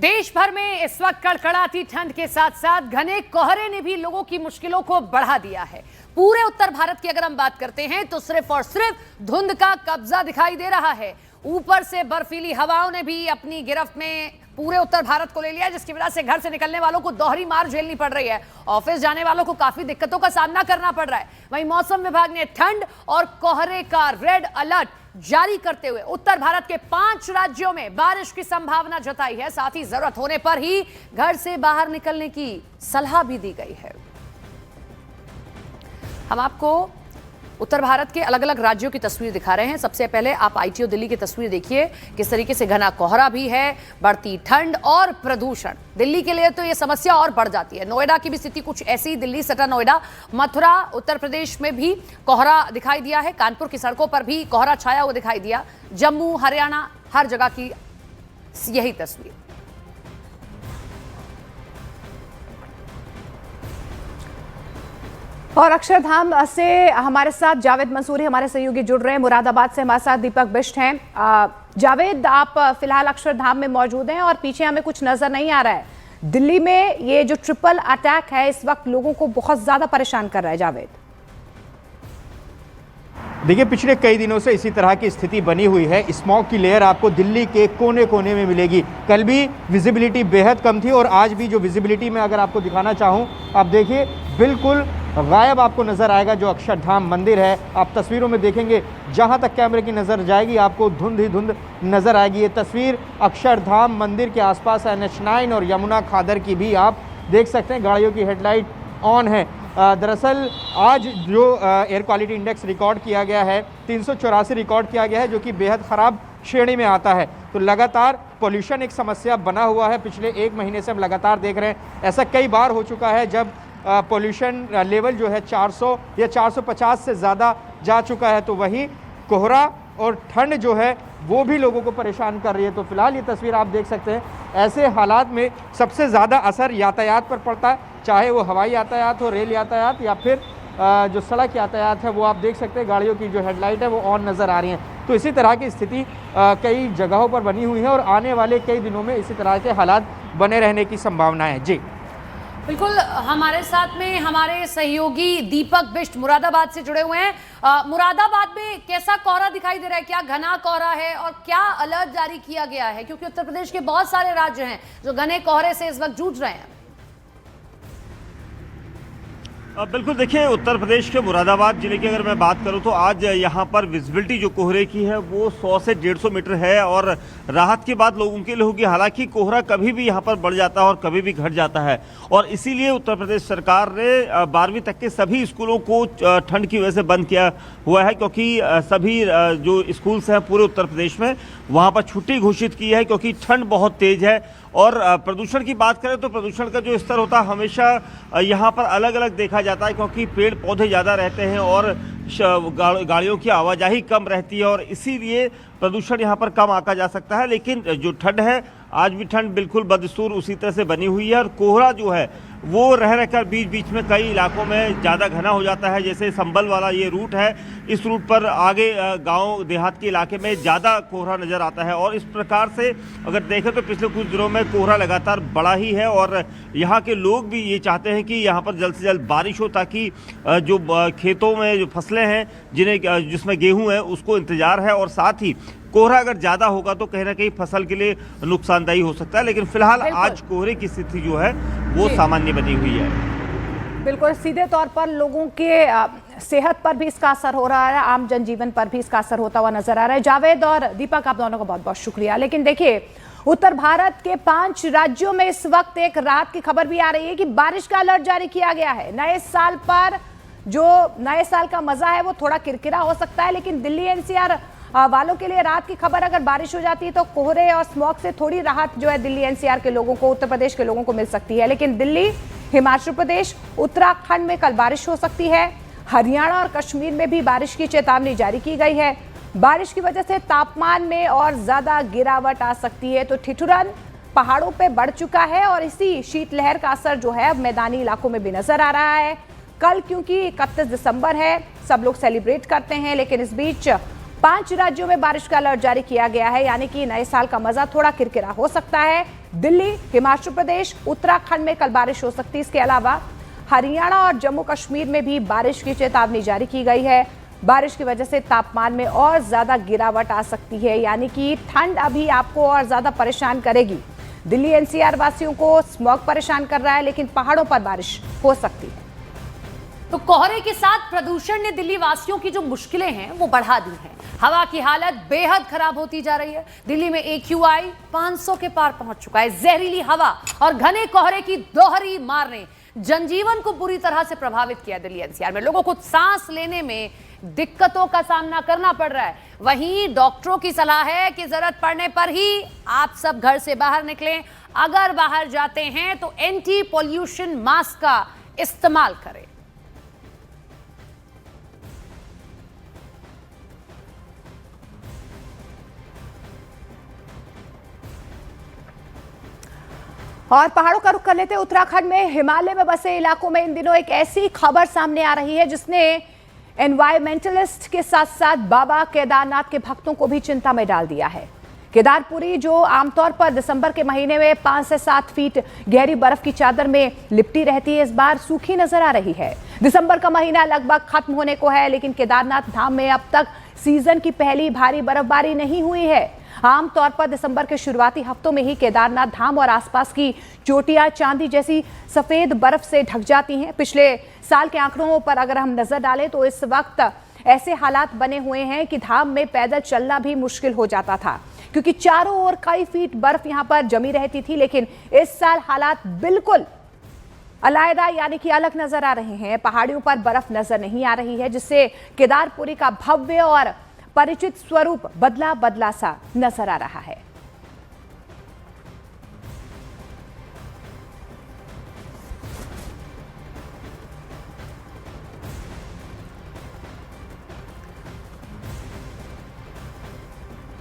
देश भर में इस वक्त कड़कड़ाती ठंड के साथ साथ घने कोहरे ने भी लोगों की मुश्किलों को बढ़ा दिया है। पूरे उत्तर भारत की अगर हम बात करते हैं तो सिर्फ और सिर्फ धुंध का कब्जा दिखाई दे रहा है। ऊपर से बर्फीली हवाओं ने भी अपनी गिरफ्त में पूरे उत्तर भारत को ले लिया, जिसकी वजह से घर से निकलने वालों को दोहरी मार झेलनी पड़ रही है। ऑफिस जाने वालों को काफी दिक्कतों का सामना करना पड़ रहा है। वहीं मौसम विभाग ने ठंड और कोहरे का रेड अलर्ट जारी करते हुए उत्तर भारत के 5 राज्यों में बारिश की संभावना जताई है। साथ ही जरूरत होने पर ही घर से बाहर निकलने की सलाह भी दी गई है। हम आपको उत्तर भारत के अलग अलग राज्यों की तस्वीर दिखा रहे हैं। सबसे पहले आप आईटीओ दिल्ली की तस्वीर देखिए, किस तरीके से घना कोहरा भी है, बढ़ती ठंड और प्रदूषण। दिल्ली के लिए तो ये समस्या और बढ़ जाती है। नोएडा की भी स्थिति कुछ ऐसी, दिल्ली सटा नोएडा, मथुरा उत्तर प्रदेश में भी कोहरा दिखाई दिया है। कानपुर की सड़कों पर भी कोहरा छाया हुआ दिखाई दिया। जम्मू, हरियाणा, हर जगह की यही तस्वीर। और अक्षरधाम से हमारे साथ जावेद मंसूरी हमारे सहयोगी जुड़ रहे हैं। मुरादाबाद से हमारे साथ दीपक बिष्ट हैं। जावेद, आप फिलहाल अक्षरधाम में मौजूद हैं और पीछे हमें कुछ नजर नहीं आ रहा है। दिल्ली में ये जो ट्रिपल अटैक है इस वक्त लोगों को बहुत ज्यादा परेशान कर रहा है। जावेद, देखिए, पिछले कई दिनों से इसी तरह की स्थिति बनी हुई है। स्मॉग की लेयर आपको दिल्ली के कोने कोने में मिलेगी। कल भी विजिबिलिटी बेहद कम थी और आज भी जो विजिबिलिटी में अगर आपको दिखाना चाहूँ, आप देखिए बिल्कुल गायब आपको नज़र आएगा जो अक्षरधाम मंदिर है। आप तस्वीरों में देखेंगे, जहाँ तक कैमरे की नज़र जाएगी आपको धुंध ही धुंध नज़र आएगी। ये तस्वीर अक्षरधाम मंदिर के आसपास NH9 और यमुना खादर की भी आप देख सकते हैं। गाड़ियों की हेडलाइट ऑन है। दरअसल आज जो एयर क्वालिटी इंडेक्स रिकॉर्ड किया गया है 384 रिकॉर्ड किया गया है, जो कि बेहद ख़राब श्रेणी में आता है। तो लगातार पोल्यूशन एक समस्या बना हुआ है। पिछले 1 महीने से हम लगातार देख रहे हैं। ऐसा कई बार हो चुका है जब पोल्यूशन लेवल जो है 400 या 450 से ज़्यादा जा चुका है। तो वहीं कोहरा और ठंड जो है वो भी लोगों को परेशान कर रही है। तो फिलहाल ये तस्वीर आप देख सकते हैं। ऐसे हालात में सबसे ज़्यादा असर यातायात पर पड़ता है, चाहे वो हवाई यातायात हो, रेल यातायात या फिर जो सड़क यातायात है। वो आप देख सकते हैं गाड़ियों की जो हेडलाइट है वो ऑन नज़र आ रही हैं। तो इसी तरह की स्थिति कई जगहों पर बनी हुई है और आने वाले कई दिनों में इसी तरह के हालात बने रहने की संभावना है। जी बिल्कुल, हमारे साथ में हमारे सहयोगी दीपक बिष्ट मुरादाबाद से जुड़े हुए हैं। मुरादाबाद में कैसा कोहरा दिखाई दे रहा है? क्या घना कोहरा है और क्या अलर्ट जारी किया गया है? क्योंकि उत्तर प्रदेश के बहुत सारे राज्य हैं जो घने कोहरे से इस वक्त जूझ रहे हैं। बिल्कुल, देखिए, उत्तर प्रदेश के मुरादाबाद जिले की अगर मैं बात करूं तो आज यहाँ पर विजिबिलिटी जो कोहरे की है वो 100 से 150 मीटर है और राहत की बात लोगों के लिए होगी। हालांकि कोहरा कभी भी यहाँ पर बढ़ जाता है और कभी भी घट जाता है और इसीलिए उत्तर प्रदेश सरकार ने 12वीं तक के सभी स्कूलों को ठंड की वजह से बंद किया हुआ है, क्योंकि सभी जो स्कूल्स हैं पूरे उत्तर प्रदेश में वहाँ पर छुट्टी घोषित की है, क्योंकि ठंड बहुत तेज़ है। और प्रदूषण की बात करें तो प्रदूषण का जो स्तर होता है हमेशा यहाँ पर अलग अलग देखा जाता है, क्योंकि पेड़ पौधे ज़्यादा रहते हैं और गाड़ियों की आवाजाही कम रहती है और इसीलिए प्रदूषण यहाँ पर कम आका जा सकता है। लेकिन जो ठंड है, आज भी ठंड बिल्कुल बदस्तूर उसी तरह से बनी हुई है और कोहरा जो है वो रह रहकर बीच बीच में कई इलाकों में ज़्यादा घना हो जाता है। जैसे संभल वाला ये रूट है, इस रूट पर आगे गांव देहात के इलाके में ज़्यादा कोहरा नज़र आता है और इस प्रकार से अगर देखें तो पिछले कुछ दिनों में कोहरा लगातार बढ़ा ही है और यहाँ के लोग भी ये चाहते हैं कि यहाँ पर जल्द से जल्द बारिश हो, ताकि जो खेतों में जो फसलें हैं जिसमें गेहूँ है उसको इंतज़ार है और साथ ही कोहरा अगर ज़्यादा होगा तो कहीं ना कहीं फसल के लिए नुकसानदायी हो सकता है। लेकिन फिलहाल आज कोहरे की स्थिति जो है वो सामान्य बनी हुई है। बिल्कुल, सीधे तौर पर लोगों के सेहत पर भी इसका असर हो रहा है, आम जनजीवन पर भी इसका असर होता हुआ नजर आ रहा है। जावेद और दीपक, आप दोनों का बहुत बहुत शुक्रिया। लेकिन देखिए, उत्तर भारत के 5 राज्यों में इस वक्त एक राहत की खबर भी आ रही है कि बारिश का अलर्ट जारी किया गया है। नए साल पर जो नए साल का मजा है वो थोड़ा किरकिरा हो सकता है, लेकिन दिल्ली NCR वालों के लिए राहत की खबर, अगर बारिश हो जाती है तो कोहरे और स्मॉग से थोड़ी राहत जो है दिल्ली NCR के लोगों को, उत्तर प्रदेश के लोगों को मिल सकती है। लेकिन दिल्ली, हिमाचल प्रदेश, उत्तराखंड में कल बारिश हो सकती है। हरियाणा और कश्मीर में भी बारिश की चेतावनी जारी की गई है। बारिश की वजह से तापमान में और ज्यादा गिरावट आ सकती है। तो ठिठुरन पहाड़ों पे बढ़ चुका है और इसी शीतलहर का असर जो है अब मैदानी इलाकों में भी नजर आ रहा है। कल क्योंकि 31 दिसंबर है, सब लोग सेलिब्रेट करते हैं, लेकिन इस बीच 5 राज्यों में बारिश का अलर्ट जारी किया गया है, यानी कि नए साल का मजा थोड़ा किरकिरा हो सकता है। दिल्ली, हिमाचल प्रदेश, उत्तराखंड में कल बारिश हो सकती है। इसके अलावा हरियाणा और जम्मू कश्मीर में भी बारिश की चेतावनी जारी की गई है। बारिश की वजह से तापमान में और ज्यादा गिरावट आ सकती है, यानी कि ठंड अभी आपको और ज्यादा परेशान करेगी। दिल्ली एनसीआर वासियों को स्मॉग परेशान कर रहा है, लेकिन पहाड़ों पर बारिश हो सकती है। तो कोहरे के साथ प्रदूषण ने दिल्ली वासियों की जो मुश्किलें हैं वो बढ़ा दी हैं। हवा की हालत बेहद खराब होती जा रही है। दिल्ली में AQI 500 के पार पहुंच चुका है। जहरीली हवा और घने कोहरे की दोहरी मार ने जनजीवन को बुरी तरह से प्रभावित किया। दिल्ली एनसीआर में लोगों को सांस लेने में दिक्कतों का सामना करना पड़ रहा है। वहीं डॉक्टरों की सलाह है कि जरूरत पड़ने पर ही आप सब घर से बाहर निकलें। अगर बाहर जाते हैं तो एंटी पॉल्यूशन मास्क का इस्तेमाल करें। और पहाड़ों का रुख कर लेते हैं उत्तराखंड में। हिमालय में बसे इलाकों में इन दिनों एक ऐसी खबर सामने आ रही है जिसने एनवायरमेंटलिस्ट के साथ साथ बाबा केदारनाथ के भक्तों को भी चिंता में डाल दिया है। केदारपुरी, जो आमतौर पर दिसंबर के महीने में 5 से 7 फीट गहरी बर्फ की चादर में लिपटी रहती है, इस बार सूखी नजर आ रही है। दिसंबर का महीना लगभग खत्म होने को है, लेकिन केदारनाथ धाम में अब तक सीजन की पहली भारी बर्फबारी नहीं हुई है। आमतौर पर दिसंबर के शुरुआती हफ्तों में ही केदारनाथ धाम और आसपास की चोटियां चांदी जैसी सफेद बर्फ से ढक जाती हैं। पिछले साल के आंकड़ों पर अगर हम नजर डालें तो इस वक्त ऐसे हालात बने हुए हैं कि धाम में पैदल चलना भी मुश्किल हो जाता था, क्योंकि चारों ओर कई फीट बर्फ यहां पर जमी रहती थी। लेकिन इस साल हालात बिल्कुल अलग, यानी कि अलग नजर आ रहे हैं। पहाड़ियों पर बर्फ नजर नहीं आ रही है, जिससे केदारपुरी का भव्य और परिचित स्वरूप बदला बदला सा नजर आ रहा है।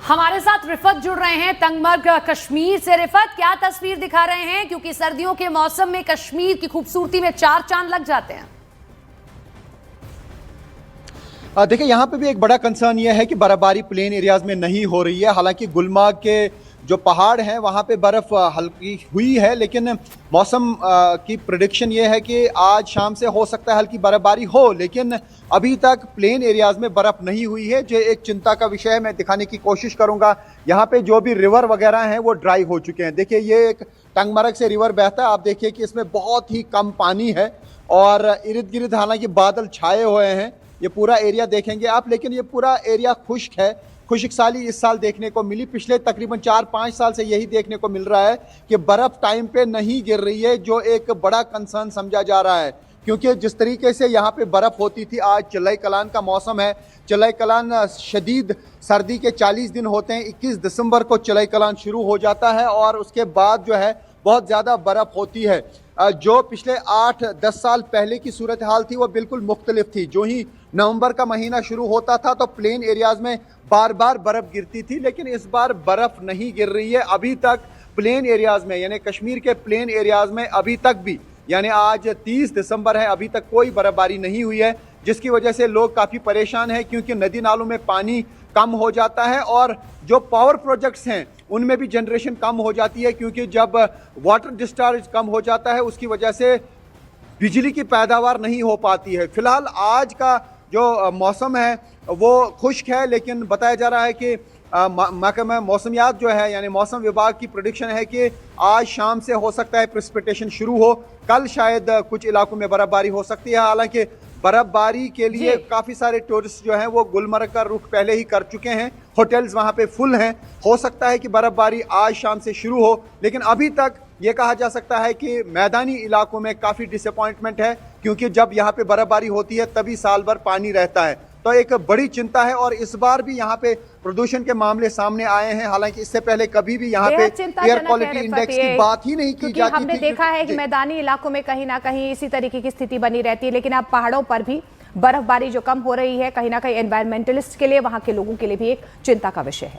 हमारे साथ रिफत जुड़ रहे हैं तंगमर्ग कश्मीर से। रिफत, क्या तस्वीर दिखा रहे हैं? क्योंकि सर्दियों के मौसम में कश्मीर की खूबसूरती में 4 चांद लग जाते हैं। देखिए, यहाँ पे भी एक बड़ा कंसर्न ये है कि बर्फबारी प्लेन एरियाज में नहीं हो रही है। हालांकि गुलमर्ग के जो पहाड़ हैं वहाँ पे बर्फ हल्की हुई है, लेकिन मौसम की प्रेडिक्शन ये है कि आज शाम से हो सकता है हल्की बर्फबारी हो, लेकिन अभी तक प्लेन एरियाज में बर्फ नहीं हुई है, जो एक चिंता का विषय है। मैं दिखाने की कोशिश करूँगा। यहाँ पे जो भी रिवर वगैरह हैं वो ड्राई हो चुके हैं। देखिए, ये एक टंगमर्ग से रिवर बहता है। आप देखिए कि इसमें बहुत ही कम पानी है और इर्द गिर्द हालांकि बादल छाए हुए हैं। ये पूरा एरिया देखेंगे आप, लेकिन ये पूरा एरिया खुश्क है। खुश्क साली इस साल देखने को मिली। पिछले तकरीबन 4-5 साल से यही देखने को मिल रहा है कि बर्फ़ टाइम पे नहीं गिर रही है, जो एक बड़ा कंसर्न समझा जा रहा है। क्योंकि जिस तरीके से यहाँ पे बर्फ़ होती थी, आज चिल्लाई कलान का मौसम है। चिल्लाई कलान शदीद सर्दी के 40 दिन होते हैं। 21 दिसंबर को चिल्लाई कलान शुरू हो जाता है और उसके बाद जो है बहुत ज़्यादा बर्फ़ होती है। जो पिछले 8-10 साल पहले की सूरत हाल थी वो बिल्कुल मुख्तलिफ थी। जो ही नवंबर का महीना शुरू होता था तो प्लेन एरियाज में बार बार बर्फ़ गिरती थी, लेकिन इस बार बर्फ़ नहीं गिर रही है अभी तक प्लेन एरियाज में, यानी कश्मीर के प्लेन एरियाज में अभी तक भी। यानी आज 30 दिसंबर है, अभी तक कोई बर्फबारी नहीं हुई है, जिसकी वजह से लोग काफ़ी परेशान हैं, क्योंकि नदी नालों में पानी कम हो जाता है और जो पावर प्रोजेक्ट्स हैं उनमें भी जनरेशन कम हो जाती है, क्योंकि जब वाटर डिस्चार्ज कम हो जाता है उसकी वजह से बिजली की पैदावार नहीं हो पाती है। फिलहाल आज का जो मौसम है वो खुश्क है, लेकिन बताया जा रहा है कि महकमा मौसमियात जो है यानी मौसम विभाग की प्रेडिक्शन है कि आज शाम से हो सकता है प्रेसिपिटेशन शुरू हो। कल शायद कुछ इलाकों में बर्फबारी हो सकती है। हालांकि बर्फबारी के लिए काफ़ी सारे टूरिस्ट जो हैं वो गुलमर्ग का रुख पहले ही कर चुके हैं। होटल्स वहाँ पे फुल हैं। हो सकता है कि बर्फबारी आज शाम से शुरू हो, लेकिन अभी तक ये कहा जा सकता है कि मैदानी इलाकों में काफ़ी डिसअपॉइंटमेंट है, क्योंकि जब यहाँ पे बर्फबारी होती है तभी साल भर पानी रहता है। तो एक बड़ी चिंता है और इस बार भी यहाँ पे प्रदूषण के मामले सामने आए हैं। हालांकि इससे पहले कभी भी यहाँ पे एयर क्वालिटी इंडेक्स की बात ही नहीं की जाती थी। हमने देखा है कि मैदानी इलाकों में कहीं ना कहीं इसी तरीके की स्थिति बनी रहती है, लेकिन अब पहाड़ों पर भी बर्फबारी जो कम हो रही है, कहीं ना कहीं एनवायरमेंटलिस्ट के लिए, वहां के लोगों के लिए भी एक चिंता का विषय है।